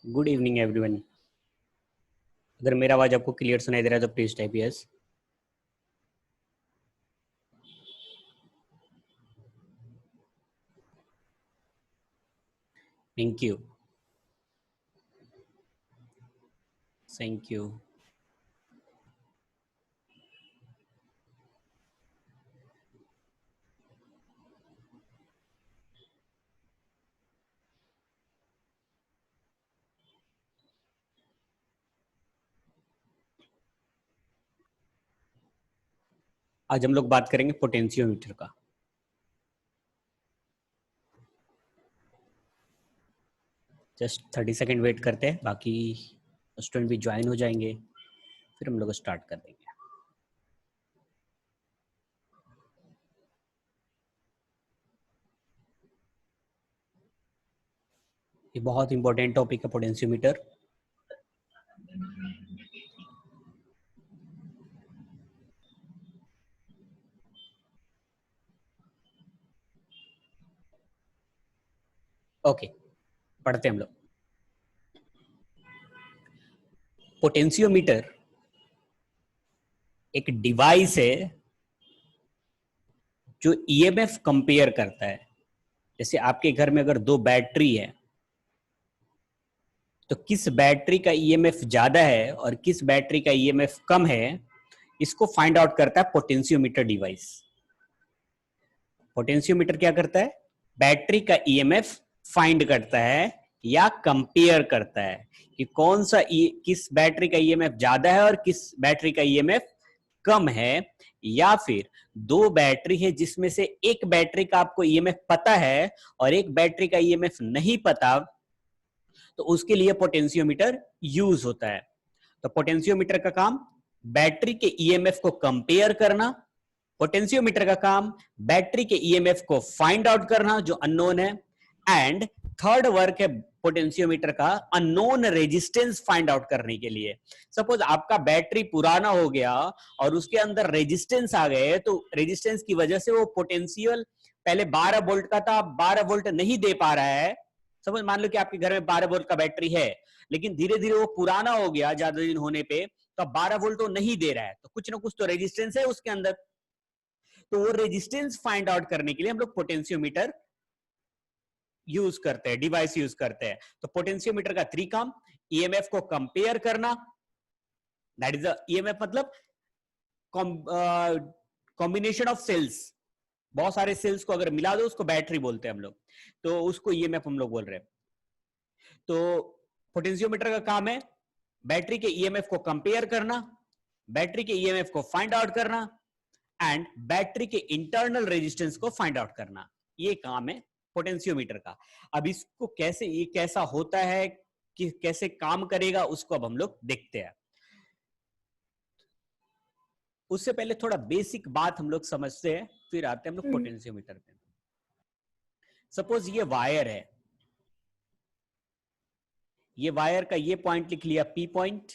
Good evening everyone. अगर मेरा आवाज आपको क्लियर सुनाई दे रहा है तो please type yes. Thank you. Thank you. आज हम लोग बात करेंगे पोटेंशियोमीटर का। जस्ट 30 सेकेंड वेट करते हैं, बाकी स्टूडेंट भी ज्वाइन हो जाएंगे, फिर हम लोग स्टार्ट कर देंगे। ये बहुत इंपॉर्टेंट टॉपिक है पोटेंशियोमीटर। ओके, पढ़ते हैं हम लोग। पोटेंशियोमीटर एक डिवाइस है जो ईएमएफ कंपेयर करता है। जैसे आपके घर में अगर दो बैटरी है तो किस बैटरी का ईएमएफ ज्यादा है और किस बैटरी का ईएमएफ कम है, इसको फाइंड आउट करता है पोटेंशियोमीटर डिवाइस। पोटेंशियोमीटर क्या करता है? बैटरी का ईएमएफ फाइंड करता है या कंपेयर करता है कि कौन सा किस बैटरी का ईएमएफ ज्यादा है और किस बैटरी का ईएमएफ कम है। या फिर दो बैटरी है जिसमें से एक बैटरी का आपको ईएमएफ पता है और एक बैटरी का ईएमएफ नहीं पता, तो उसके लिए पोटेंशियोमीटर यूज होता है। तो पोटेंशियोमीटर का काम बैटरी के ईएमएफ को कंपेयर करना, पोटेंशियोमीटर का काम बैटरी के ईएमएफ को फाइंड आउट करना जो अननोन है, एंड थर्ड वर्क है पोटेंशियोमीटर का अननोन रेजिस्टेंस फाइंड आउट करने के लिए। सपोज आपका बैटरी पुराना हो गया और उसके अंदर रेजिस्टेंस आ गए, तो रेजिस्टेंस की वजह से वो पोटेंशियल पहले 12 वोल्ट का था, 12 वोल्ट नहीं दे पा रहा है। सपोज मान लो कि आपके घर में 12 वोल्ट का बैटरी है, लेकिन धीरे धीरे वो पुराना हो गया ज्यादा दिन होने पे, तो 12 वोल्ट वो नहीं दे रहा है, तो कुछ ना कुछ तो रेजिस्टेंस है उसके अंदर। तो वो रेजिस्टेंस फाइंड आउट करने के लिए हम लोग पोटेंशियोमीटर यूज करते हैं, डिवाइस यूज करते हैं। तो पोटेंशियोमीटर का थ्री काम: ईएमएफ को कंपेयर करना, दैट इज ईएमएफ मतलब कॉम्बिनेशन ऑफ सेल्स। बहुत सारे सेल्स को अगर मिला दो उसको बैटरी बोलते हैं हम लोग, तो उसको ईएमएफ हम लोग बोल रहे हैं। तो पोटेंशियोमीटर का काम है बैटरी के ईएमएफ को कंपेयर करना, बैटरी के ईएमएफ को फाइंड आउट करना एंड बैटरी के इंटरनल रेजिस्टेंस को फाइंड आउट करना। ये काम है पोटेंशियोमीटर का। अब इसको कैसे, ये कैसा होता है कि कैसे काम करेगा, उसको अब हम लोग देखते हैं। उससे पहले थोड़ा बेसिक बात हम लोग समझते हैं, फिर आते हैं हम लोग पोटेंशियोमीटर पे। सपोज ये वायर है, ये वायर का ये पॉइंट लिख लिया P पॉइंट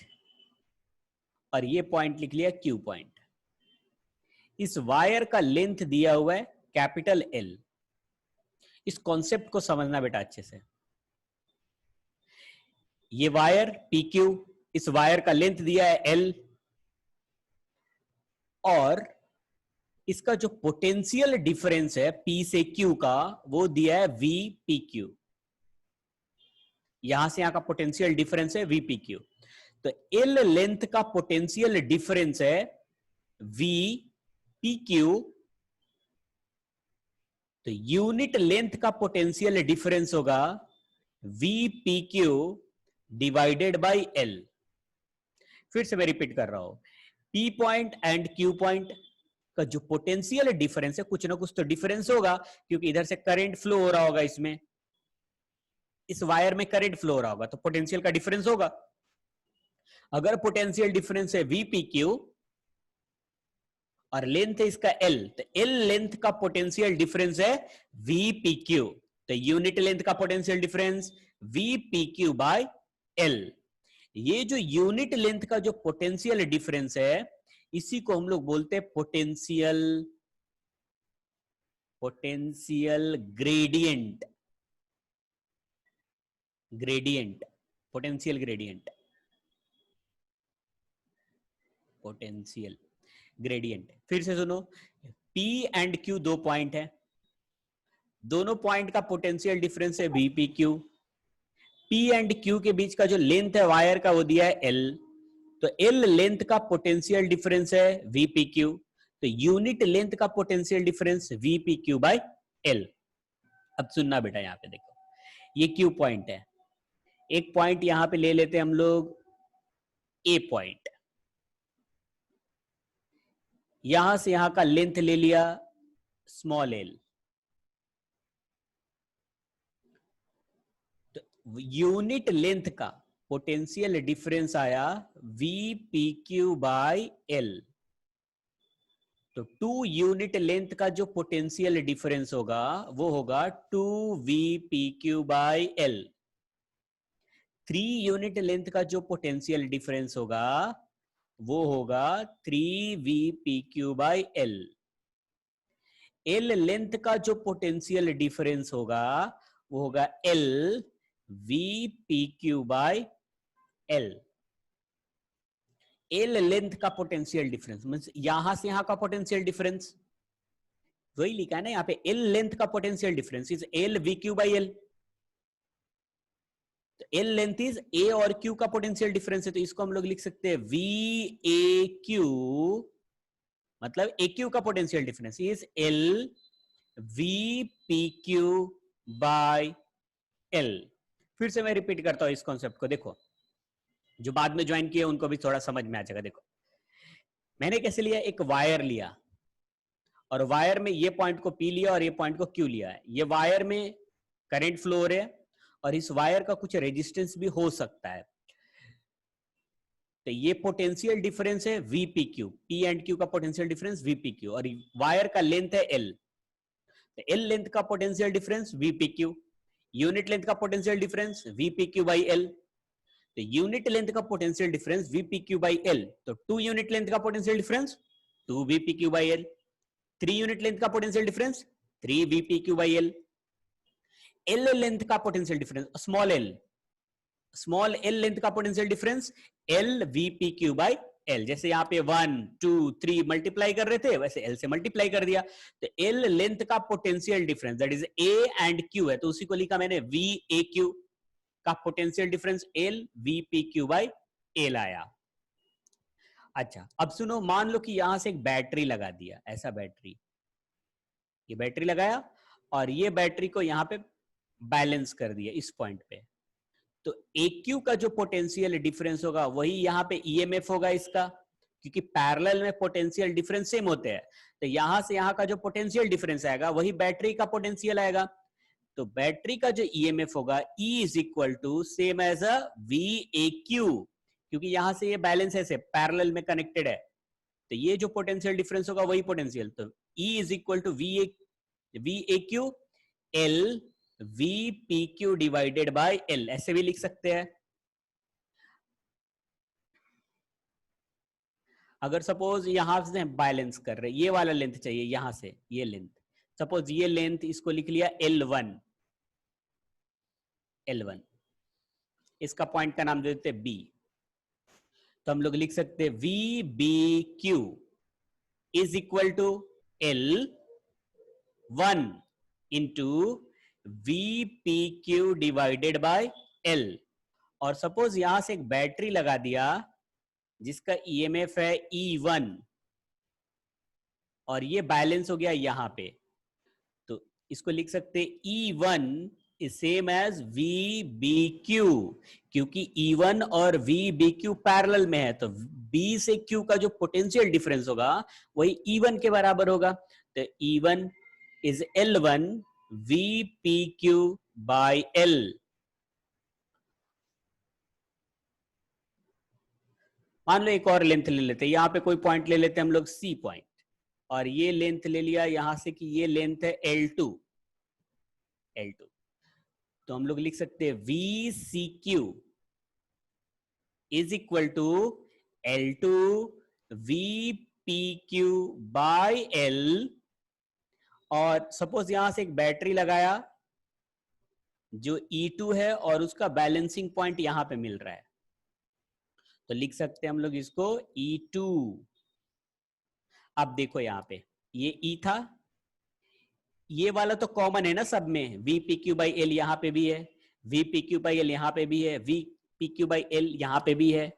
और ये पॉइंट लिख लिया Q पॉइंट। इस वायर का लेंथ दिया हुआ है कैपिटल L। इस कॉन्सेप्ट को समझना बेटा अच्छे से। ये वायर PQ, इस वायर का लेंथ दिया है L और इसका जो पोटेंशियल डिफरेंस है P से Q का वो दिया है VPQ। यहां से यहां का पोटेंशियल डिफरेंस है VPQ। तो L लेंथ का पोटेंशियल डिफरेंस है VPQ, तो यूनिट लेंथ का पोटेंशियल डिफरेंस होगा VPQ डिवाइडेड बाय L। फिर से मैं रिपीट कर रहा हूं, P point and Q point का जो पोटेंशियल डिफरेंस है, कुछ ना कुछ तो डिफरेंस होगा, क्योंकि इधर से करंट फ्लो हो रहा होगा, इसमें इस वायर में करंट फ्लो हो रहा होगा, तो पोटेंशियल का डिफरेंस होगा। अगर पोटेंशियल डिफरेंस है VPQ और लेंथ है इसका L, तो L लेंथ का पोटेंशियल डिफरेंस है VPQ। तो यूनिट लेंथ का potential difference VPQ by L। ये जो यूनिट लेंथ का जो पोटेंशियल डिफरेंस है, इसी को हम लोग बोलते हैं potential gradient. Gradient potential gradient, potential gradient. फिर से सुनो, P एंड Q दो पॉइंट है, दोनों पॉइंट का पोटेंशियल डिफरेंस है VPQ। P एंड Q के बीच का जो लेंथ है वायर का वो दिया है L, तो L लेंथ का पोटेंशियल डिफरेंस है VPQ, तो यूनिट लेंथ का potential difference VPQ by L। अब सुनना बेटा, यहां पे देखो, ये Q पॉइंट है, एक पॉइंट यहां पे ले लेते हैं हम लोग A पॉइंट, यहां से यहां का लेंथ ले लिया स्मॉल l, तो यूनिट लेंथ का पोटेंशियल डिफरेंस आया VPQ बाय L। तो 2 यूनिट लेंथ का जो पोटेंशियल डिफरेंस होगा वो होगा 2VPQ bye L। 3 unit length का जो पोटेंशियल डिफरेंस होगा वो होगा 3VPQ bye L। L length का जो पोटेंशियल डिफरेंस होगा वो होगा LVPQ by L। L length का पोटेंशियल डिफरेंस मींस यहां से यहां का पोटेंशियल डिफरेंस, वही लिखा है ना यहाँ पे, L लेंथ का potential difference is LVQ by L। तो L लेंथ इज A और Q का पोटेंशियल डिफरेंस है, तो इसको हम लोग लिख सकते हैं VAQ, मतलब AQ का potential difference is LVPQ by L। फिर से मैं रिपीट करता हूं इस कॉन्सेप्ट को, देखो जो बाद में ज्वाइन किए उनको भी थोड़ा समझ में आ जाएगा। देखो मैंने कैसे लिया, एक वायर लिया और वायर में ये पॉइंट को P लिया और ये पॉइंट को Q लिया है, ये वायर में करंट फ्लो हो रहा है और इस वायर का कुछ रेजिस्टेंस भी हो सकता है, तो ये पोटेंशियल डिफरेंस है VPQ, P एंड Q का पोटेंशियल डिफरेंस VPQ, और वायर का लेंथ है L, तो L लेंथ का potential difference VPQ, unit length का potential difference VPQ by L, तो यूनिट लेंथ का potential difference VPQ by L, तो 2 यूनिट लेंथ का potential difference 2VPQ by L, 3 unit length का potential difference 3VPQ by L। L length का potential difference small L length का potential difference LVPQ by L। जैसे यहाँ पे 1 2 3 multiply कर रहे थे, वैसे L से मल्टीप्लाई कर दिया, तो L लेंथ का potential difference that is A and Q है, तो उसी को लिखा मैंने VAQ का potential difference LVPQ by L आया। अच्छा अब सुनो, मान लो कि यहां से एक बैटरी लगा दिया, ऐसा बैटरी, ये बैटरी लगाया और ये बैटरी को यहां पे बैलेंस कर दिया इस पॉइंट पे, तो AQ का जो पोटेंशियल डिफरेंस होगा वही यहां पे EMF होगा इसका, क्योंकि पैरेलल में पोटेंशियल डिफरेंस सेम होते हैं, तो यहां से यहां का जो पोटेंशियल डिफरेंस आएगा वही बैटरी का पोटेंशियल आएगा, तो बैटरी का जो EMF होगा E is equal to same as a VAQ, क्योंकि यहां से ये बैलेंस ऐसे पैरेलल में कनेक्टेड है, तो ये जो पोटेंशियल डिफरेंस होगा वही पोटेंशियल, तो E is equal to VAQ L VPQ divided by L, ऐसे भी लिख सकते हैं। अगर सपोज यहां से बैलेंस कर रहे, ये वाला लेंथ चाहिए यहां से, ये लेंथ, सपोज ये लेंथ, इसको लिख लिया L1, इसका पॉइंट का नाम दे देते B, तो हम लोग लिख सकते हैं VBQ is equal to L1 into VPQ divided by L, और सपोज यहां से एक बैटरी लगा दिया जिसका EMF है E1 और ये बैलेंस हो गया यहां पे, तो इसको लिख सकते E1 is same as VBQ, क्योंकि E1 और VBQ पैरेलल में है, तो B से Q का जो पोटेंशियल डिफरेंस होगा वही E1 के बराबर होगा, तो E1 is L1 VPQ by L। मान लो एक और लेंथ ले लेते हैं, यहां पे कोई पॉइंट ले लेते हैं हम लोग C पॉइंट, और ये लेंथ ले लिया यहां से कि ये लेंथ है L2, तो हम लोग लिख सकते हैं VCQ is equal to L2 VPQ by L, और सपोज यहां से एक बैटरी लगाया जो E2 है और उसका बैलेंसिंग पॉइंट यहां पे मिल रहा है, तो लिख सकते हैं हम लोग इसको E2। अब देखो यहां पे ये E था, ये वाला तो कॉमन है ना सब में, V P Q by L यहां पे भी है, V P Q by L यहां पे भी है, V P Q by L यहां पे भी है।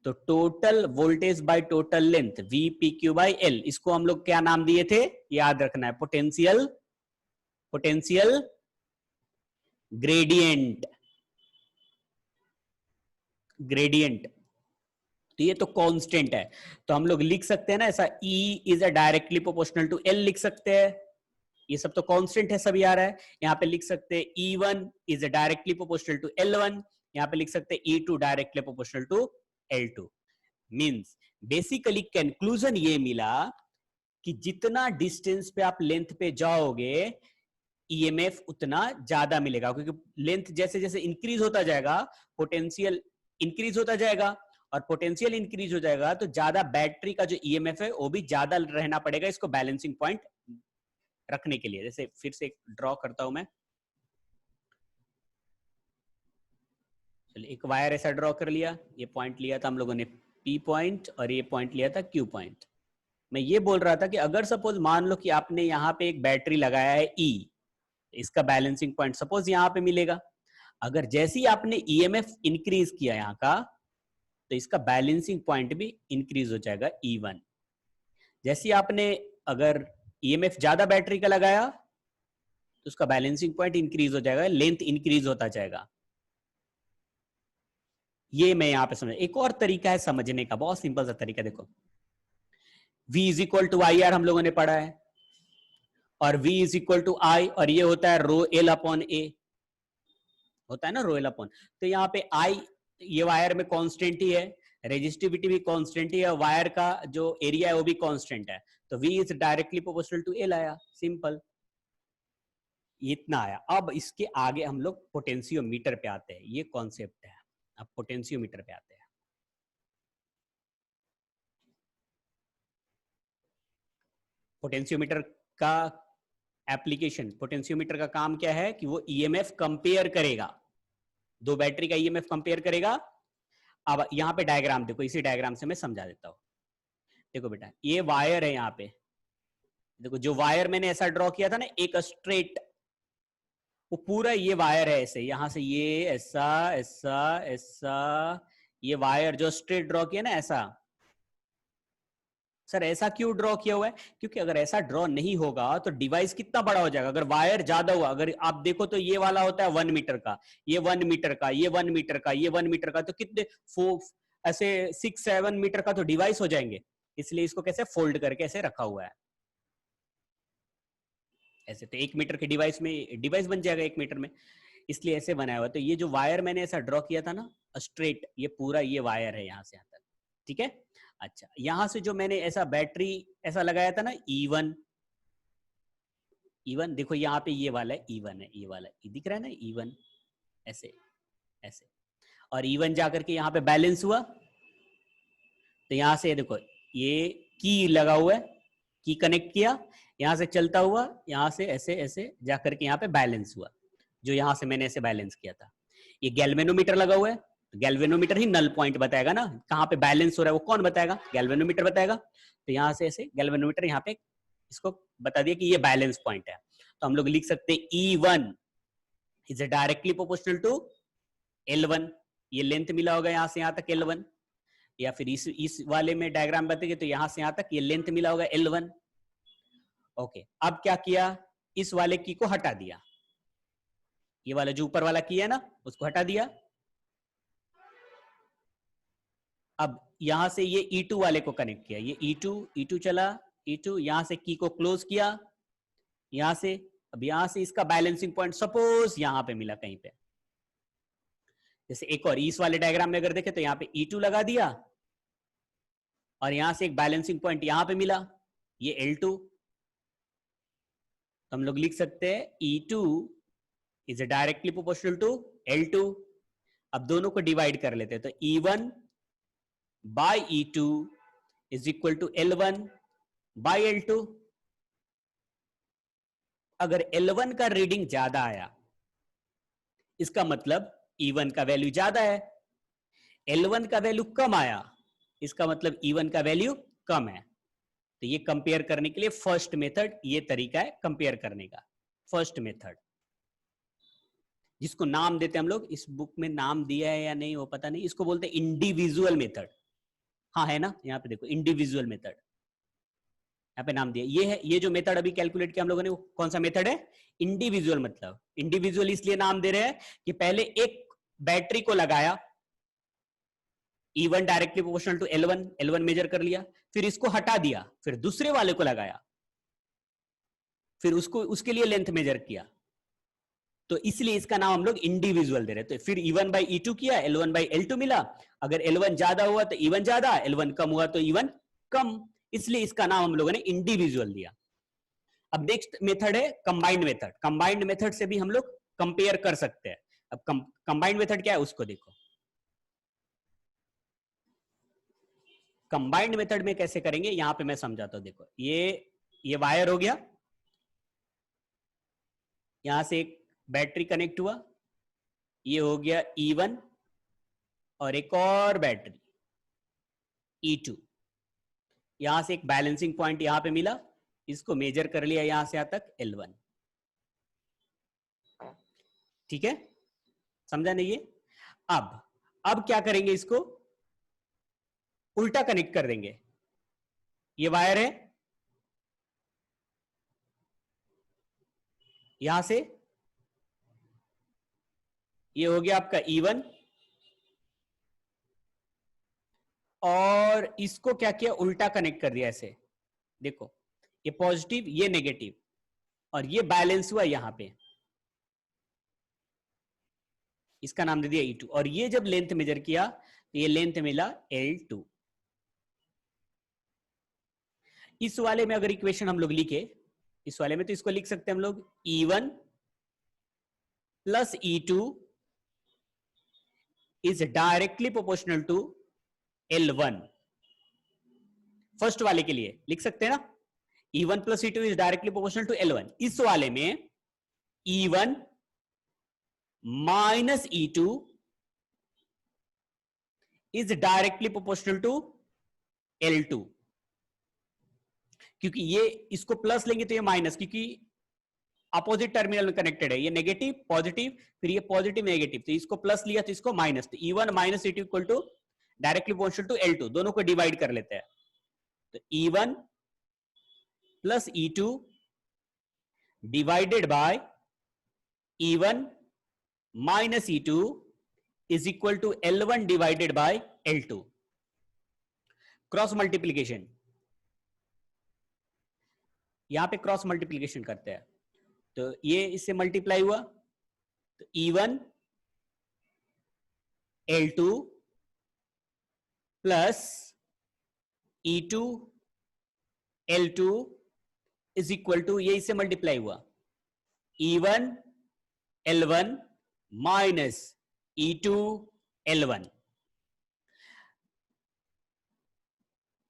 तो total voltage by total length V P Q by L, इसको हम लोग क्या नाम दिए थे, याद रखना है, पोटेंशियल, पोटेंशियल ग्रेडियंट, ग्रेडियंट। तो ये तो कांस्टेंट है, तो हम लोग लिख सकते हैं ना ऐसा, E is a directly proportional to L लिख सकते हैं, ये सब तो कांस्टेंट है, सब आ रहा है। यहाँ पे लिख सकते हैं E1 is directly proportional to L1, यहाँ पे लिख सकते हैं E2 directly proportional to L2। Means basically conclusion ये मिला कि जितना डिस्टेंस पे आप लेंथ पे जाओगे ईएमएफ उतना ज्यादा मिलेगा, क्योंकि लेंथ जैसे जैसे इंक्रीज होता जाएगा पोटेंशियल इंक्रीज होता जाएगा, और पोटेंशियल इंक्रीज हो जाएगा तो ज्यादा बैटरी का जो ईएमएफ है वो भी ज्यादा रहना पड़ेगा इसको बैलेंसिंग पॉइंट रखने के लिए। जैसे फिर से ड्रॉ करता हूं मैं, चलिए एक वायर ऐसा ड्रॉ कर लिया, ये पॉइंट लिया था हम लोगों ने पी पॉइंट और ये पॉइंट लिया था क्यू पॉइंट। मैं ये बोल रहा था कि अगर सपोज मान लो कि आपने यहाँ पे एक बैटरी लगाया है ई, इसका बैलेंसिंग पॉइंट सपोज यहाँ पे मिलेगा, अगर जैसे ही आपने ईएमएफ इंक्रीज किया यहाँ का तो इसका बैलेंसिंग पॉइंट भी इंक्रीज हो जाएगा E1। जैसे आपने अगर ईएमएफ ज्यादा बैटरी का लगाया तो उसका बैलेंसिंग पॉइंट इंक्रीज हो जाएगा, लेंथ इंक्रीज होता जाएगा। ये मैं यहां पे समझ, एक और तरीका है समझने का, बहुत सिंपल सा तरीका, देखो V is equal to I R हम लोगों ने पढ़ा है, और V is equal to I, और ये होता है रो एल अपॉन ए, होता है ना रो एल अपॉन। तो यहाँ पे आई ये वायर में कांस्टेंट ही है, रेजिस्टिविटी भी कांस्टेंट ही है, वायर का जो एरिया है वो भी कांस्टेंट है, तो V is directly proportional to L आया, सिंपल, इतना आया। अब इसके आगे हम लोग पोटेंशियोमीटर पे आते हैं, ये कॉन्सेप्ट है। अब पोटेंशियोमीटर पे आते हैं। पोटेंशियोमीटर का एप्लीकेशन, पोटेंशियोमीटर का काम क्या है कि वो ईएमएफ कंपेयर करेगा, दो बैटरी का ईएमएफ कंपेयर करेगा। अब यहाँ पे डायग्राम देखो, इसी डायग्राम से मैं समझा देता हूँ। देखो बेटा ये वायर है, यहाँ पे देखो जो वायर मैंने ऐसा ड्रॉ किया था ना एक स्ट्रेट, वो पूरा ये वायर है ऐसे, यहां से ये ऐसा ऐसा ऐसा, ये वायर जो स्ट्रेट ड्रॉ किया ना ऐसा। सर ऐसा क्यों ड्रॉ किया हुआ है, क्योंकि अगर ऐसा ड्रॉ नहीं होगा तो डिवाइस कितना बड़ा हो जाएगा, अगर वायर ज्यादा हुआ, अगर आप देखो तो ये वाला होता है 1 मीटर का, ये 1 मीटर का, ये 1 मीटर का, ये 1 मीटर का, तो कितने ऐसे 6-7 मीटर का तो डिवाइस हो जाएंगे, इसलिए इसको कैसे फोल्ड करके ऐसे रखा हुआ है ऐसे, तो 1 मीटर के डिवाइस में डिवाइस बन जाएगा 1 मीटर में, इसलिए ऐसे बनाया हुआ। तो ये जो वायर मैंने ऐसा ड्रॉ किया था ना स्ट्रेट, ये पूरा ये वायर है यहाँ से यहाँ तक, ठीक है। अच्छा यहां से जो मैंने ऐसा बैटरी ऐसा लगाया था ना E1, E1 देखो यहाँ पे ये वाला है E1 है, ये वाला ये दिख रहा है ना E1, ऐसे ऐसे, और E1 जाकर के यहाँ पे बैलेंस हुआ, तो यहाँ से देखो ये की लगा हुआ है, की कनेक्ट किया, यहाँ से चलता हुआ यहाँ से ऐसे ऐसे जाकर के यहाँ पे बैलेंस हुआ, जो यहाँ से मैंने ऐसे बैलेंस किया था। ये गैल्वेनोमीटर लगा हुआ है, गैल्वेनोमीटर ही नल पॉइंट बताएगा ना, कहाँ पे बैलेंस हो रहा है वो कौन बताएगा, गैल्वेनोमीटर बताएगा। तो यहाँ से ऐसे गैल्वेनोमीटर यहाँ पे इसको बता दिया कि ये बैलेंस पॉइंट है, तो हम लोग लिख सकते हैं E1 is directly proportional to L1, ये लेंथ मिला होगा यहाँ से यहाँ तक L1, या फिर इस वाले में डायग्राम बताएंगे तो यहाँ से यहाँ तक ये लेंथ मिला होगा L1। ओके अब क्या किया, इस वाले की को हटा दिया, ये वाला जो ऊपर वाला की है ना उसको हटा दिया। अब यहां से ये E2 वाले को कनेक्ट किया, ये E2 चला, E2 यहां से की को क्लोज किया यहां से। अब यहां से इसका बैलेंसिंग पॉइंट सपोज यहां पे मिला कहीं पे, जैसे एक और इस वाले डायग्राम में अगर देखें तो यहाँ पे E2 लगा दिया, और यहां से एक बैलेंसिंग पॉइंट यहां पे मिला, ये L2, तो हम लोग लिख सकते हैं E2 is directly proportional to L2। अब दोनों को डिवाइड कर लेते हैं, तो E1 by E2 is equal to L1 by L2। अगर L1 का रीडिंग ज्यादा आया इसका मतलब E1 का वैल्यू ज्यादा है, L1 का वैल्यू कम आया, इसका मतलब E1 का वैल्यू कम है। तो ये कंपेयर करने के लिए फर्स्ट मेथड ये तरीका है कंपेयर करने का, फर्स्ट मेथड, जिसको नाम देते हैं हम लोग, इस बुक में नाम दिया है या नहीं वो पता नहीं, इसको बोलते हैं इंडिविजुअल मेथड। हाँ है ना, यहाँ पे देखो इंडिविजुअल मेथड, यहाँ पे नाम दिया, ये है, ये जो मेथड अभी कैलकुलेट किया हम लोगों ने वो कौन सा मेथड है, इंडिविजुअल। मतलब इंडिविजुअल इसलिए नाम दे रहे हैं कि पहले एक बैटरी को लगाया, E1 directly proportional to L1, L1 major कर लिया, फिर इसको हटा दिया, फिर दूसरे वाले को लगाया, फिर उसको उसके लिए लेंथ मेजर किया, तो इसलिए इसका नाम हम लोग इंडिविजुअल दे रहे हैं। तो फिर E1 बाई E2 किया, L1 बाई L2 मिला, अगर L1 ज्यादा हुआ तो E1 ज्यादा, L1 कम हुआ तो E1 कम, इसलिए इसका नाम हम लोगों ने इंडिविजुअल दिया। अब नेक्स्ट मेथड है कंबाइंड मेथड। कंबाइंड मेथड से भी हम लोग कंपेयर कर सकते हैं। अब कंबाइंड मेथड क्या है उसको देखो। कंबाइंड मेथड में कैसे करेंगे यहां पे मैं समझाता हूं। देखो ये वायर हो गया, यहां से एक बैटरी कनेक्ट हुआ, ये हो गया E1, और एक और बैटरी E2, यहां से एक बैलेंसिंग पॉइंट यहां पे मिला, इसको मेजर कर लिया यहां से यहां तक L1। ठीक है, समझा नहीं ये? अब क्या करेंगे, इसको उल्टा कनेक्ट कर देंगे। ये वायर है, यहां से ये हो गया आपका E1, और इसको क्या किया, उल्टा कनेक्ट कर दिया ऐसे। देखो ये पॉजिटिव ये नेगेटिव, और ये बैलेंस हुआ यहां पे, इसका नाम दे दिया E2। और ये जब लेंथ मेजर किया तो ये लेंथ मिला L2। इस वाले में अगर इक्वेशन हम लोग लिखे, इस वाले में तो इसको लिख सकते हैं हम लोग E1 plus E2 is directly proportional to L1। First वाले के लिए लिख सकते हैं ना, E1 plus E2 is directly proportional to L1। इस वाले में E1 minus E2 is directly proportional to L2। क्योंकि ये इसको प्लस लेंगे तो ये माइनस, क्योंकि अपोजिट टर्मिनल में कनेक्टेड है, ये नेगेटिव पॉजिटिव, फिर ये पॉजिटिव नेगेटिव, तो इसको प्लस लिया तो इसको माइनस, तो E1 minus E2 equal to directly proportional to L2। दोनों को डिवाइड कर लेते हैं, तो E1 plus E2 divided by E1 minus E2 is equal to L1 divided by L2। Cross multiplication, यहां पे क्रॉस मल्टीप्लीकेशन करते हैं, तो ये इससे मल्टीप्लाई हुआ, तो E1 L2 plus E2 L2 is equal to, ये इससे मल्टीप्लाई हुआ, E1 L1 minus E2 L1।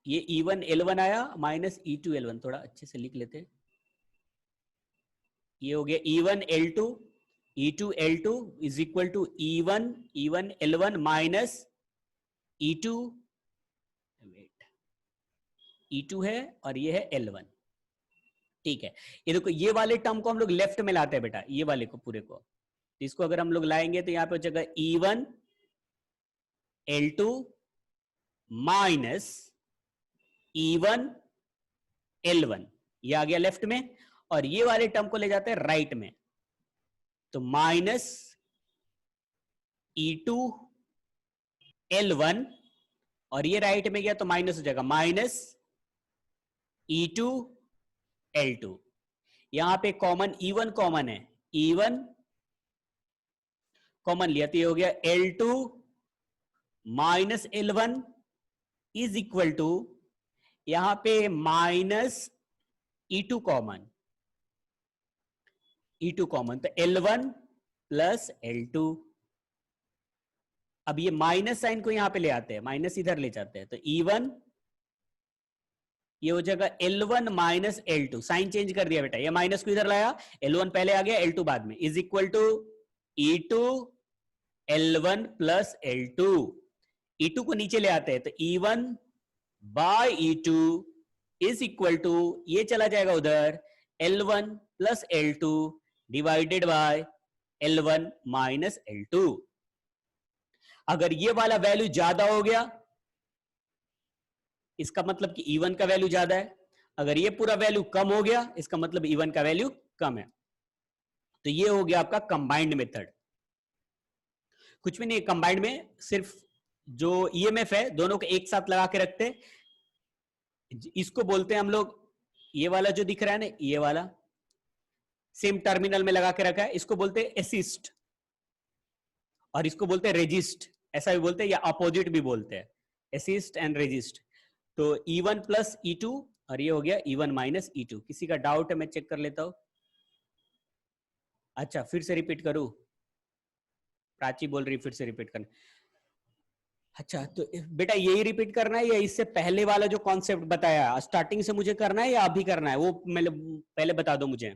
ये E1 L1 आया माइनस E2 L1, थोड़ा अच्छे से लिख लेते हैं। ये हो गया E1 L2, E2 L2 is equal to E1 L1 minus E2, E2 है और ये है L1। ठीक है, ये देखो ये वाले टर्म को हम लोग लेफ्ट में लाते हैं बेटा, ये वाले को पूरे को, तो इसको अगर हम लोग लाएंगे तो यहां पे हो जाएगा E1 L2 minus E1 L1, ये आ गया लेफ्ट में, और ये वाले टर्म को ले जाते हैं राइट में, तो माइनस E2 L1, और ये राइट में गया तो माइनस हो जाएगा, माइनस E2 L2। यहां पे कॉमन E1 कॉमन है, E1 कॉमन लिया तो ये हो गया L2 minus L1 is equal to, यहां पे minus E2 common, E2 common, तो L1 प्लस L2। अब ये माइनस साइन को यहां पे ले आते हैं, माइनस इधर ले जाते हैं, तो E1 ये हो जाएगा L1 minus L2, sign change कर दिया बेटा, ये माइनस को इधर लाया, L1 पहले आ गया L2 बाद में, is equal to E2 L1 plus L2, E2 को नीचे ले आते हैं तो E1 by E2 is equal to, ये चला जाएगा उधर, L1 plus L2 divided by L1 minus L2। अगर ये वाला वैल्यू ज्यादा हो गया इसका मतलब कि E1 का वैल्यू ज्यादा है, अगर ये पूरा वैल्यू कम हो गया इसका मतलब E1 का वैल्यू कम है। तो ये हो गया आपका कंबाइंड मेथड। कुछ भी नहीं, कंबाइंड में सिर्फ जो ईएमएफ है दोनों को एक साथ लगा के रखते हैं, इसको बोलते हैं हम लोग, ये वाला जो दिख रहा है ना, ये वाला सेम टर्मिनल में लगा के रखा है, इसको बोलते हैं असिस्ट, और इसको बोलते हैं रेजिस्ट, ऐसा भी बोलते हैं या अपोजिट भी बोलते हैं, असिस्ट एंड रेजिस्ट। तो E1 प्लस E2 और ये हो गया E1 माइनस E2। किसी का डाउट है मैं चेक कर लेता हूं। अच्छा फिर से रिपीट करूं, प्राची बोल रही फिर से रिपीट करना। अच्छा तो बेटा यही रिपीट करना है या इससे पहले वाला जो कॉन्सेप्ट बताया स्टार्टिंग से मुझे करना है या अभी करना है, वो पहले बता दो मुझे,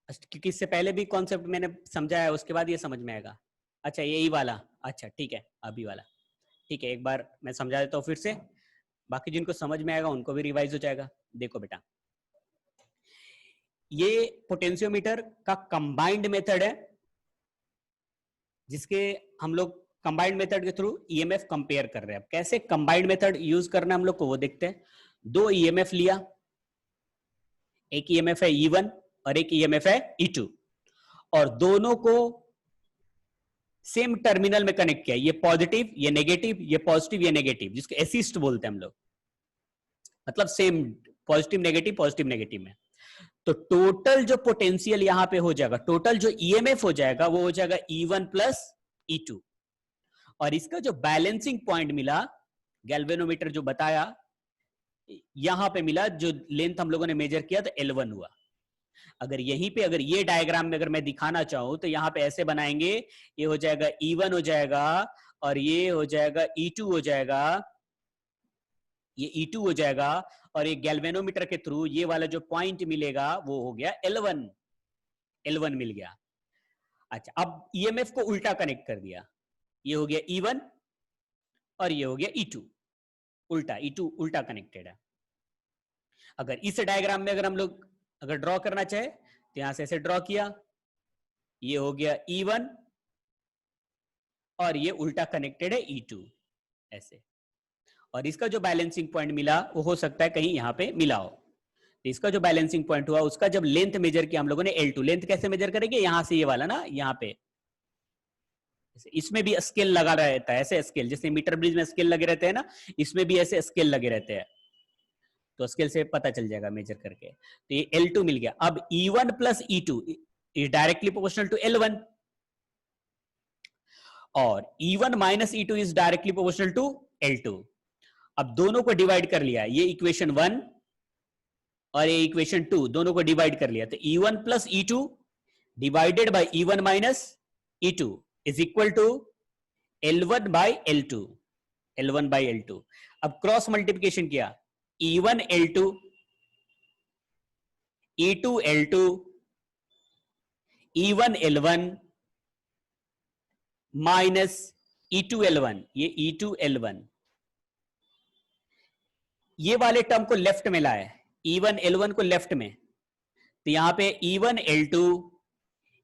क्योंकि इससे पहले भी कॉन्सेप्ट मैंने समझाया उसके बाद ये समझ में आएगा। अच्छा यही वाला, अच्छा ठीक है अभी वाला, ठीक है एक बार मैं समझा देता हूँ फिर से, बाकी जिनको समझ में आएगा उनको भी रिवाइज हो जाएगा। देखो बेटा, ये पोटेंशियोमीटर का कंबाइंड मेथड है जिसके हम लोग कंबाइंड मेथड के थ्रू ईएमएफ कंपेयर कर रहे हैं। अब कैसे कंबाइंड मेथड यूज करना हम लोग को वो देखते हैं। दो ईएमएफ लिया, एक ईएमएफ है E1 और एक ईएमएफ है E2, और दोनों को सेम टर्मिनल में कनेक्ट किया, ये पॉजिटिव ये नेगेटिव, ये पॉजिटिव ये नेगेटिव, जिसको असिस्ट बोलते हैं हम लोग, मतलब सेम पॉजिटिव नेगेटिव में। तो टोटल जो पोटेंशियल यहां पे हो जाएगा, टोटल जो ईएमएफ हो जाएगा वो हो जाएगा E1 प्लस E2, और इसका जो बैलेंसिंग पॉइंट मिला गैल्वेनोमीटर जो बताया यहां पे मिला, जो लेंथ हम लोगों ने मेजर किया तो L1 हुआ। अगर यहीं पे अगर ये डायग्राम में अगर मैं दिखाना चाहूं तो यहां पे ऐसे बनाएंगे, ये हो जाएगा E1 हो जाएगा और ये हो जाएगा E2 हो जाएगा, ये E2 हो जाएगा, और ये गैल्वेनोमीटर के थ्रू ये वाला जो पॉइंट मिलेगा वो हो गया L1 मिल गया। अच्छा अब ईएमएफ को उल्टा कनेक्ट कर दिया, ये हो गया E1 और ये हो गया E2, उल्टा E2 उल्टा कनेक्टेड है। अगर इस डायग्राम में अगर हम लोग अगर ड्रॉ करना चाहे तो यहां से ऐसे ड्रॉ किया, ये हो गया E1 और ये उल्टा कनेक्टेड है E2 ऐसे, और इसका जो बैलेंसिंग पॉइंट मिला वो हो सकता है कहीं यहां पे मिला हो। तो इसका जो बैलेंसिंग पॉइंट हुआ उसका जब लेंथ मेजर किया हम लोगों ने L2, लेंथ कैसे मेजर करेंगे, यहां से ये वाला ना, यहां पे इसमें भी स्केल लगा रहता है, ऐसे स्केल जैसे मीटर ब्रिज में स्केल लगे रहते हैं ना, इसमें भी ऐसे स्केल लगे रहते हैं, तो स्केल से पता चल जाएगा मेजर करके। तो ये L2 मिल गया। अब E1 plus E2 is directly proportional to L1 और E1 minus E2 is directly proportional to L2। अब दोनों को डिवाइड कर लिया, ये इक्वेशन 1 और ये इक्वेशन 2 दोनों को डिवाइड कर लिया, तो E1 plus E2 divided by E1 minus E2 is equal to L1 by L2, L1 by L2। अब क्रॉस मल्टीप्लिकेशन किया, E1 L2 E2 L2 E1 L1 minus E2 L1, ये E2 L1, ये वाले term को left में लाए, E1 L1 को left में, तो यहां पे E1 L2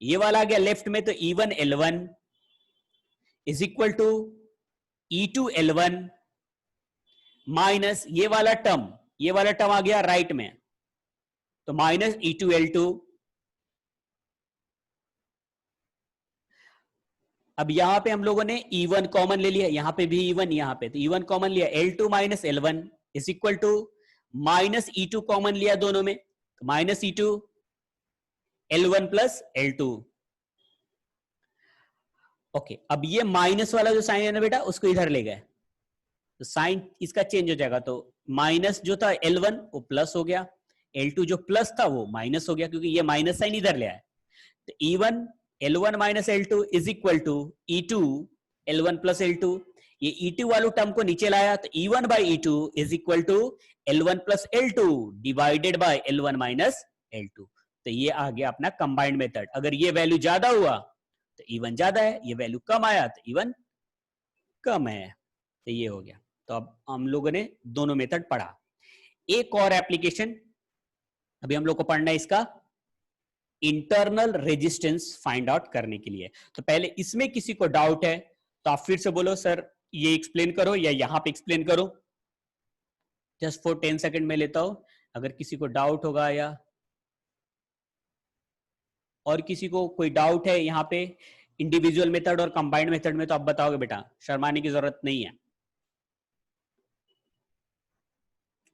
ये वाला आ गया लेफ्ट में, तो E1 L1 is equal to E2 L1 minus ये वाला टर्म आ गया राइट में, तो माइनस E2 L2। अब यहां पे हम लोगों ने E1 कॉमन ले लिया, यहां पे भी E1 यहां पे, तो E1 कॉमन लिया, L2 minus L1 is equal to minus E2 common लिया दोनों में, तो minus E2 L1 plus L2। Okay अब ये माइनस वाला जो साइन है ना बेटा उसको इधर ले गए, तो साइन इसका चेंज हो जाएगा, तो माइनस जो था L1 वो प्लस हो गया, L2 जो प्लस था वो माइनस हो गया, क्योंकि ये माइनस साइन इधर ले आया, तो E1 L1 minus L2 is equal to E2 L1 plus L2। ये E2 वाले टर्म को नीचे लाया, तो E1 by E2 is equal to L1 plus L2 divided by L1 minus L2। तो ये आ गया अपना कंबाइंड मेथड। अगर ये वैल्यू ज्यादा हुआ तो E1 ज्यादा है, ये वैल्यू कम आया तो E1 कम है। तो ये हो गया। तो अब हम लोगों ने दोनों मेथड पढ़ा। एक और एप्लीकेशन अभी हम लोग को पढ़ना है, इसका इंटरनल रेजिस्टेंस फाइंड आउट करने के लिए। तो पहले इसमें किसी को डाउट है तो आप फिर से बोलो सर ये एक्सप्लेन करो या यहां पे एक्सप्लेन करो। जस्ट फॉर 10 सेकंड में लेता हूं, अगर किसी को डाउट होगा या और किसी को कोई डाउट है यहाँ पे इंडिविजुअल मेथड और कंबाइंड मेथड में, तो आप बताओगे बेटा, शर्माने की जरूरत नहीं है।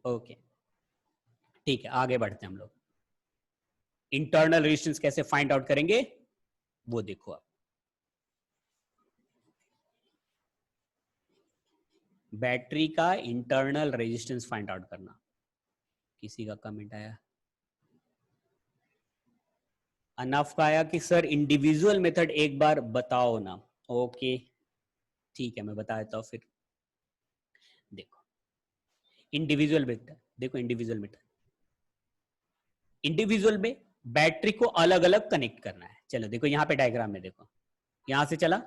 ओके ठीक है, आगे बढ़ते हैं हम लोग। इंटरनल रेजिस्टेंस कैसे फाइंड आउट करेंगे वो देखो आप। बैटरी का इंटरनल रेजिस्टेंस फाइंड आउट करना। किसी का कमेंट आया, अनफ का आया कि सर इंडिविजुअल मेथड एक बार बताओ ना। ओके ठीक है, मैं बता देता हूं फिर। देखो इंडिविजुअल मेथड, देखो इंडिविजुअल मेथड, इंडिविजुअल में बैटरी को अलग अलग कनेक्ट करना है। चलो देखो यहाँ पे डायग्राम में देखो, यहां से चला,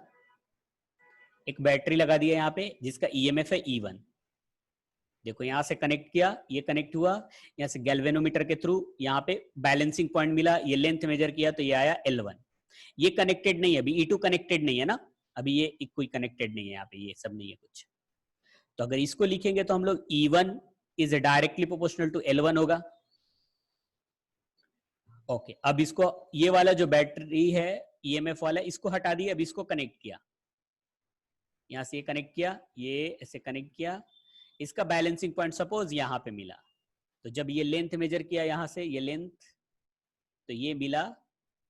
एक बैटरी लगा दिया यहाँ पे जिसका ईएमएफ है E1। देखो यहां से कनेक्ट किया, ये कनेक्ट हुआ, यहां से गैल्वेनोमीटर के थ्रू यहाँ पे बैलेंसिंग पॉइंट मिला, ये लेंथ मेजर किया तो ये आया L1। ये कनेक्टेड नहीं है अभी, E2 कनेक्टेड नहीं है ना, अभी ये कोई कनेक्टेड नहीं है यहाँ पे, ये सब नहीं है कुछ। तो अगर इसको लिखेंगे तो हम लोग E1 is directly proportional to L1 होगा। ओके अब इसको, ये वाला जो बैटरी है ईएमएफ वाला, इसको हटा दिया, अब इसको कनेक्ट किया, यहां से ये कनेक्ट किया, ये ऐसे कनेक्ट किया, इसका बैलेंसिंग पॉइंट सपोज यहां पे मिला, तो जब ये लेंथ मेजर किया यहां से, ये लेंथ, तो ये मिला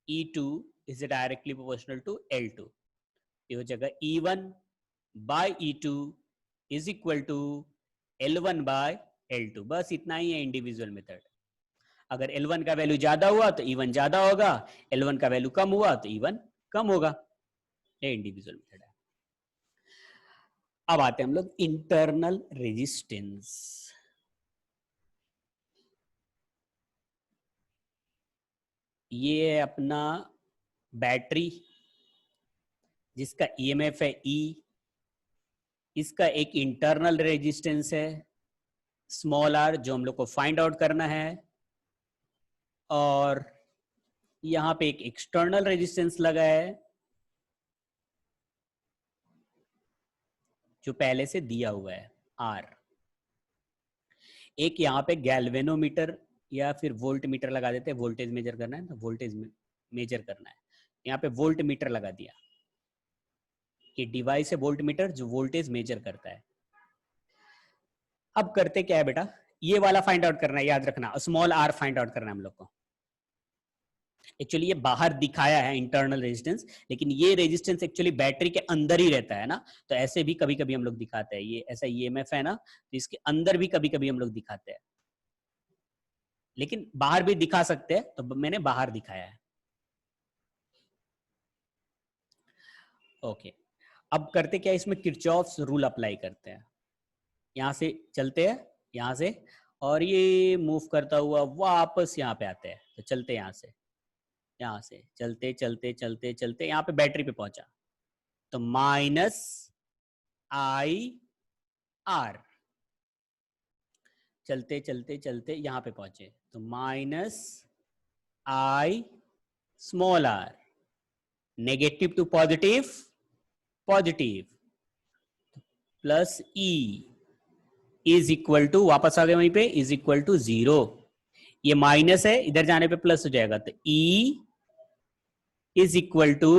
E2 is directly proportional to L2। ये हो जाएगा E1 by E2 is equal to L1 by L2। बस इतना ही है इंडिविजुअल मेथड। अगर L1 का वैल्यू ज्यादा हुआ तो E1 ज्यादा होगा, L1 का वैल्यू कम हुआ तो E1 कम होगा। ये इंडिविजुअल मेथड है। अब आते हैं हम लोग इंटरनल रेजिस्टेंस। ये है अपना बैटरी जिसका ईएमएफ है E, इसका एक इंटरनल रेजिस्टेंस है स्मॉल r जो हम लोग को फाइंड आउट करना है, और यहां पे एक एक्सटर्नल रेजिस्टेंस लगा है जो पहले से दिया हुआ है R। एक यहाँ पे गैल्वेनोमीटर या फिर वोल्ट मीटर लगा देते हैं, वोल्टेज मेजर करना है तो वोल्टेज मेजर करना है, यहाँ पे वोल्ट मीटर लगा दिया। ये डिवाइस है वोल्ट मीटर जो वोल्टेज मेजर करता है। अब करते क्या है बेटा, ये वाला फाइंड आउट करना है, याद रखना स्मॉल r फाइंड आउट करना है हम लोग को। एक्चुअली ये बाहर दिखाया है इंटरनल रेजिस्टेंस, लेकिन ये रेजिस्टेंस एक्चुअली बैटरी के अंदर ही रहता है ना, तो ऐसे भी कभी कभी हम लोग दिखाते हैं। ये ऐसा ईएमएफ है ना, तो इसके अंदर भी कभी कभी हम लोग दिखाते हैं, लेकिन बाहर भी दिखा सकते हैं, तो मैंने बाहर दिखाया है। ओके अब करते क्या, इसमें किरचॉफ्स रूल अप्लाई करते हैं। यहां से चलते हैं, यहां से, और ये मूव करता हुआ वापस यहाँ पे आते हैं। तो चलते यहाँ से, यहां से चलते चलते चलते चलते यहाँ पे बैटरी पे पहुंचा, तो माइनस I R, चलते चलते चलते यहाँ पे पहुंचे तो minus I small r, negative to positive positive, plus E is equal to, वापस आ गए वहीं पे, इज इक्वल टू 0। ये माइनस है, इधर जाने पे प्लस हो जाएगा, तो E is equal to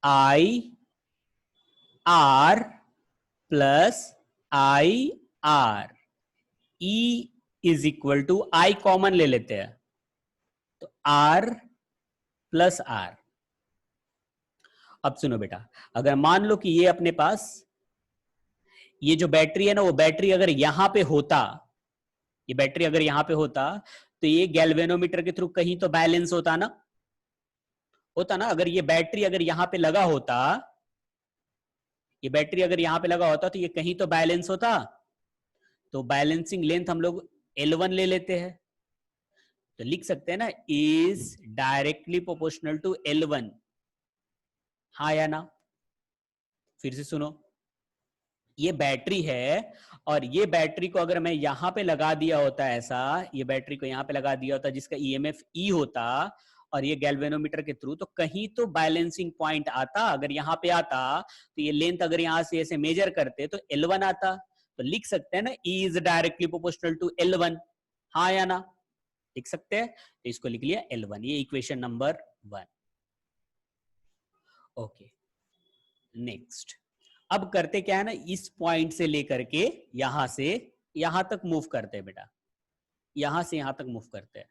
I R plus I R। E is equal to, I common ले लेते हैं, तो R प्लस R। अब सुनो बेटा, अगर मान लो कि ये अपने पास ये जो बैटरी है ना, वो बैटरी अगर यहां पे होता, ये बैटरी अगर यहां पे होता, तो ये गैल्वेनोमीटर के थ्रू कहीं तो बैलेंस होता ना, होता ना। अगर ये बैटरी अगर यहां पे लगा होता, ये बैटरी अगर यहां पे लगा होता तो ये कहीं तो बैलेंस होता, तो बैलेंसिंग लेंथ हम लोग L1 ले लेते हैं। तो लिख सकते हैं ना is directly proportional to L1, हाँ या ना? फिर से सुनो, ये बैटरी है और ये बैटरी को अगर मैं यहां पे लगा दिया होता ऐसा, ये बैटरी को यहां पे लगा दिया होता जिसका ईएमएफ ई होता और ये गैल्वेनोमीटर के थ्रू, तो कहीं तो बैलेंसिंग पॉइंट आता। अगर यहाँ पे आता तो ये लेंथ अगर यहां से ऐसे मेजर करते तो L1 आता। तो लिख सकते हैं ना E is directly proportional to L1, हाँ या ना? लिख सकते हैं, तो इसको लिख लिया L1, ये इक्वेशन नंबर 1। ओके, नेक्स्ट अब करते क्या है ना, इस पॉइंट से लेकर के यहां से यहां तक मूव करते हैं बेटा, यहां से यहां तक मूव करते हैं।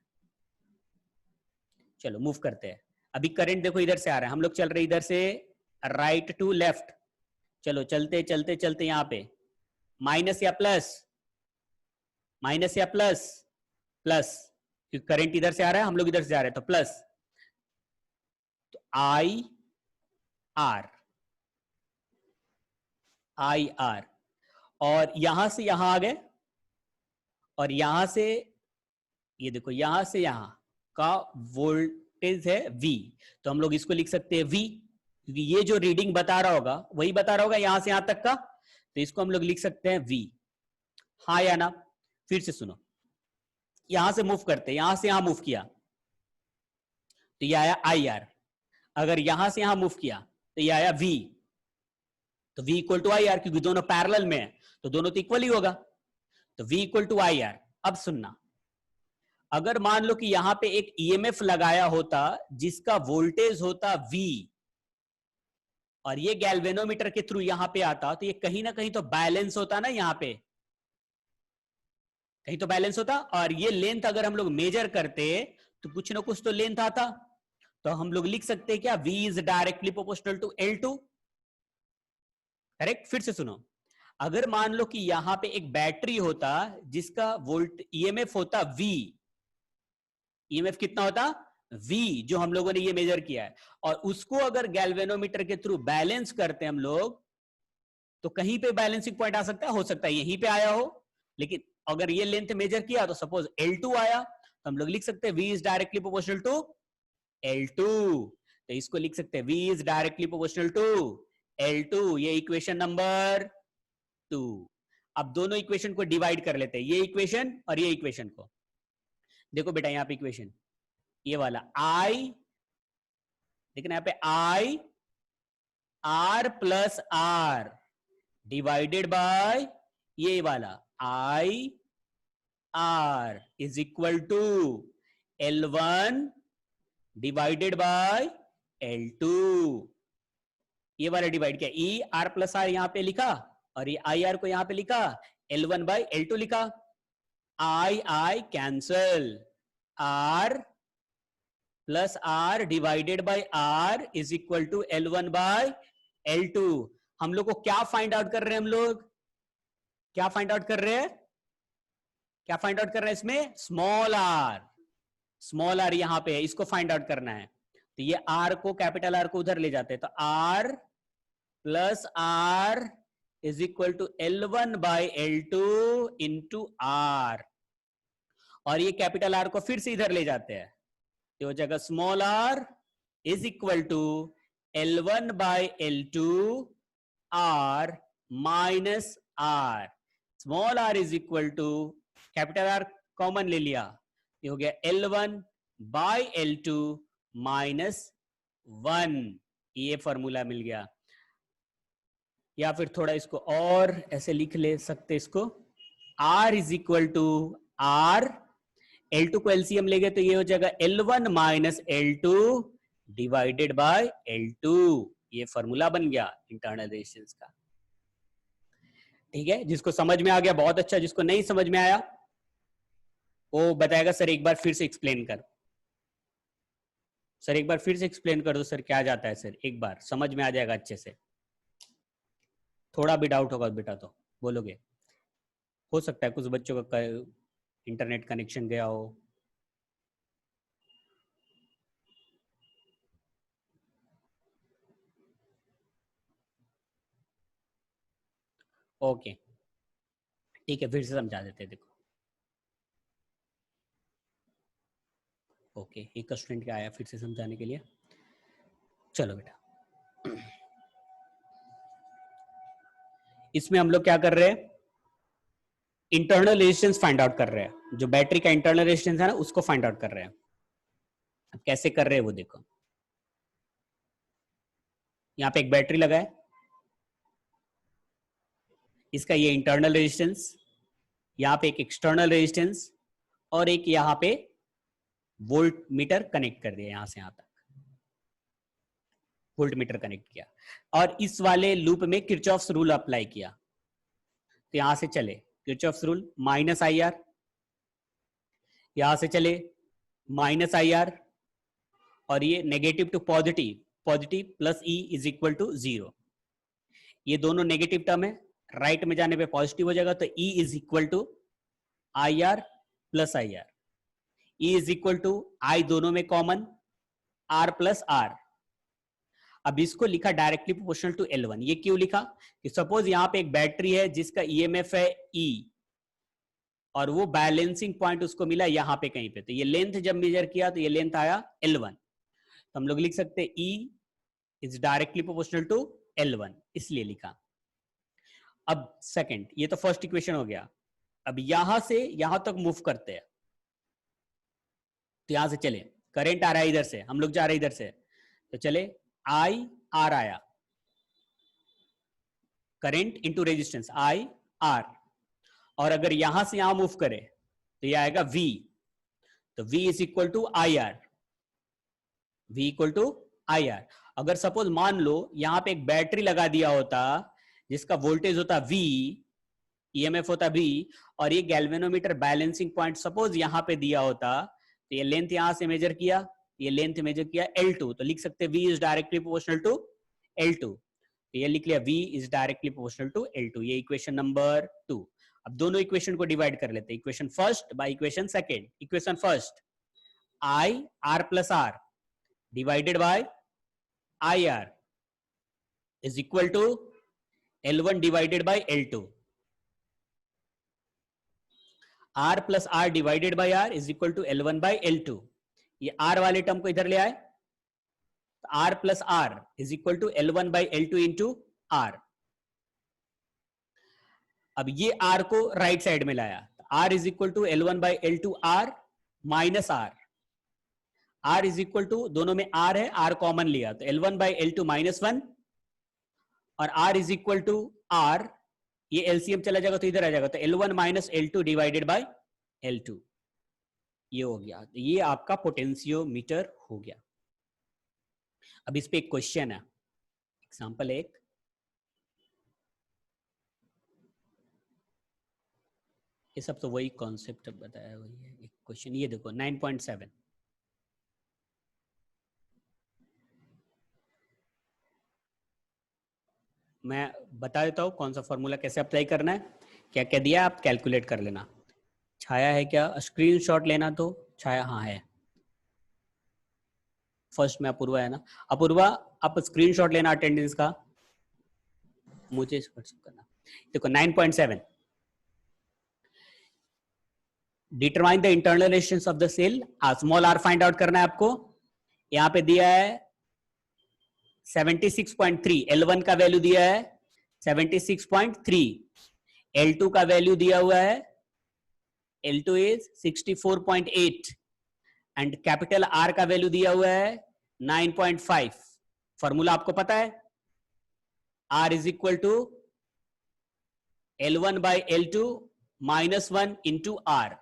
चलो मूव करते हैं। अभी करंट देखो इधर से आ रहा है, हम लोग चल रहे इधर से राइट टू लेफ्ट। चलो चलते चलते चलते यहां पे माइनस या प्लस, माइनस या प्लस, प्लस, क्योंकि करंट इधर से आ रहा है, हम लोग इधर से जा रहे हैं, तो प्लस। तो आई आर, आई आर, और यहां से यहां आ गए, और यहां से ये देखो यहां से यहां का वोल्टेज है V, तो हम लोग इसको लिख सकते हैं V, क्योंकि ये जो रीडिंग बता रहा होगा वही बता रहा होगा यहां से यहां तक का, तो इसको हम लोग लिख सकते हैं V, हाँ या ना? फिर से सुनो, यहां से मूव करते हैं, यहां से यहां मूव किया तो ये आया IR, अगर यहां से यहां मूव किया तो ये आया V, तो V इक्वल टू IR, क्योंकि दोनों पैरेलल में है तो दोनों तो इक्वल ही होगा, तो V इक्वल टू IR। अब सुनना, अगर मान लो कि यहां पे एक ईएमएफ लगाया होता जिसका वोल्टेज होता V, और ये गैल्वेनोमीटर के थ्रू यहां पे आता, तो ये कहीं ना कहीं तो बैलेंस होता ना, यहां पे कहीं तो बैलेंस होता, और ये लेंथ अगर हम लोग मेजर करते तो कुछ ना कुछ तो लेंथ आता। तो हम लोग लिख सकते हैं क्या, V is directly proportional to L2, correct? फिर से सुनो, अगर मान लो कि यहां पे एक बैटरी होता जिसका वोल्ट ईएमएफ होता V, ईएमएफ कितना होता V, जो हम लोगों ने ये मेजर किया है, और उसको अगर गैल्वेनोमीटर के थ्रू बैलेंस करते हम लोग, तो कहीं पे बैलेंसिंग पॉइंट आ सकता है, हो सकता है यहीं पे आया हो, लेकिन अगर ये लेंथ मेजर किया तो सपोज L2 आया, तो हम लोग लिख सकते हैं V is directly proportional to L2, तो इसको लिख सकते हैं V is directly proportional to L2, ये इक्वेशन नंबर 2। अब दोनों इक्वेशन को डिवाइड कर लेते हैं, ये इक्वेशन और ये इक्वेशन को। देखो बेटा यहां पे इक्वेशन ये वाला I, देखना यहाँ पे I R plus R divided by ये वाला I R is equal to L1 divided by L2, ये वाला डिवाइड किया, E R प्लस R यहां पे लिखा और ये आई आर को यहां पे लिखा, L1 बाय L2 लिखा, I cancel, R plus R divided by R is equal to L1 by L2। हम लोग को क्या फाइंड आउट कर रहे हैं, हम लोग क्या फाइंड आउट कर रहे हैं, क्या फाइंड आउट कर रहे हैं इसमें, स्मॉल आर, स्मॉल आर यहां पे है, इसको फाइंड आउट करना है। तो ये आर को, कैपिटल आर को उधर ले जाते हैं, तो R plus R is equal to L1 by L2 into R, और ये कैपिटल आर को फिर से इधर ले जाते हैं, तो जगह small R is equal to L1 by L2 R minus R, small R is equal to capital R common ले लिया, ये हो गया L1 बाय L2 माइनस 1, ये फॉर्मूला मिल गया। या फिर थोड़ा इसको और ऐसे लिख ले सकते, इसको R is equal to R, L2 को एलसीएम लेंगे तो ये हो जाएगा L1 minus L2 divided by L2, ये फॉर्मूला बन गया इंटरनल रेजिस्टेंस का। ठीक है, जिसको समझ में आ गया बहुत अच्छा, जिसको नहीं समझ में आया वो बताएगा सर एक बार फिर से एक्सप्लेन कर, सर एक बार फिर से एक्सप्लेन कर दो सर, क्या जाता है सर, एक बार समझ में आ जाएगा अच्छे से। थोड़ा भी डाउट होगा बेटा तो बोलोगे, हो सकता है कुछ बच्चों का इंटरनेट कनेक्शन गया हो। ओके ठीक है, फिर से समझा देते हैं। देखो ओके, एक स्टूडेंट क्या आया फिर से समझाने के लिए। चलो बेटा, इसमें हम लोग क्या कर रहे हैं, इंटरनल रेजिस्टेंस फाइंड आउट कर रहे हैं। जो बैटरी का इंटरनल रेजिस्टेंस है ना, उसको फाइंड आउट कर रहे हैं। अब कैसे कर रहे हैं वो देखो। यहाँ पे एक बैटरी लगा है, इसका ये इंटरनल रेजिस्टेंस, यहाँ पे एक एक्सटर्नल रेजिस्टेंस, और एक यहाँ पे वोल्ट मीटर कनेक्ट कर दिया, यहां से यहां तक वोल्ट मीटर कनेक्ट किया, और इस वाले लूप में किरचॉफ्स रूल अप्लाई किया। तो यहां से चले Kirchhoff's rule, minus I R, यहां से चले माइनस आई आर, और ये negative to positive, positive plus E is equal to 0। ये दोनों नेगेटिव टर्म है, राइट में जाने पे पॉजिटिव हो जाएगा, तो E is equal to I R plus I R. E is equal to I दोनों में कॉमन, आर प्लस आर। अब इसको लिखा डायरेक्टली प्रोपोर्शनल टू L1। ये क्यों लिखा कि सपोज यहां पे एक बैटरी है जिसका ईएमएफ है E, और वो बैलेंसिंग पॉइंट उसको मिला यहां पे कहीं पे, तो ये लेंथ जब मेजर किया तो ये लेंथ आया L1। तो हम लोग लिख सकते हैं E is directly proportional to L1, इसलिए लिखा। अब सेकंड, ये तो फर्स्ट इक्वेशन हो गया। अब यहां से यहां तक मूव करते हैं, तो यहां से चले, करंट आ रहा है इधर से, हम लोग जा रहे हैं इधर से, तो चले आई आर आया, current into resistance I R, और अगर यहां से यहां मूव करे तो ये आएगा V, तो V is equal to I R, V equal to I R. अगर सपोज मान लो यहां पे एक बैटरी लगा दिया होता जिसका वोल्टेज होता V, ईएमएफ होता V, और ये गैल्वेनोमीटर बैलेंसिंग पॉइंट सपोज यहां पे दिया होता, तो ये लेंथ यहां से मेजर किया, ये लेंथ मेजर किया L2, तो लिख सकते V is directly proportional to L2। तो ये लिख लिया V is directly proportional to L2, ये इक्वेशन नंबर 2। अब दोनों इक्वेशन को डिवाइड कर लेते हैं, equation first by equation second. Equation first, I R plus R divided by I R is equal to L1 divided by L2। R plus R divided by R is equal to L1 by L2। ये R वाले term को इधर ले आए, R plus R is equal to L1 by L2 into R. अब ये R को right side में लाया, R is equal to L1 by L2 R minus R. R is equal to, दोनों में R है, R कॉमन लिया, तो L1 बाई L2 माइनस 1, और R is equal to R, ये एलसीएम चला जाएगा तो इधर आ जाएगा, तो L1 minus L2 divided by L2, ये हो गया। तो ये आपका पोटेंशियोमीटर हो गया। अब इस पे एक क्वेश्चन है, एग्जांपल एक, ये सब तो वही कॉन्सेप्ट बताया, वही है। एक क्वेश्चन ये देखो 9.7, मैं बता देता हूँ कौन सा फॉर्मूला कैसे अप्लाई करना है, क्या क्या दिया आप कैलकुलेट कर लेना। छाया है क्या, स्क्रीनशॉट लेना, तो छाया हाँ है, फर्स्ट में अपूर्वा है ना। अपूर्वा आप स्क्रीनशॉट लेना अटेंडेंस का, मुझे व्हाट्सएप करना। देखो 9.7, determine the internal resistance of the cell, small R find out करना है आपको। यहाँ पे दिया है 76.3, L1 का वैल्यू दिया है 76.3, L2 का वैल्यू दिया हुआ है, L2 is 64.8, and capital R का वैल्यू दिया हुआ है 9.5। फॉर्मूला आपको पता है, R is equal to L1 by L2 minus 1 into R.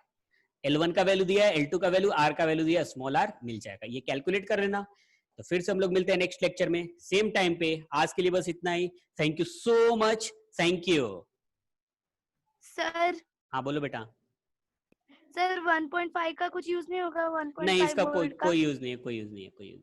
L1 का वैल्यू दिया है, L2 का वैल्यू, R का वैल्यू दिया है, स्मॉल r मिल जाएगा, ये कैलकुलेट कर लेना। तो फिर से हम लोग मिलते हैं नेक्स्ट लेक्चर में सेम टाइम पे। आज के लिए बस इतना ही। Thank you so much, thank you. Sir हाँ बोलो बेटा। सर 1.5 का कुछ यूज नहीं होगा, 1.5 नहीं, इसका वोल्ट का? कोई यूज नहीं है, कोई यूज नहीं है, कोई यूज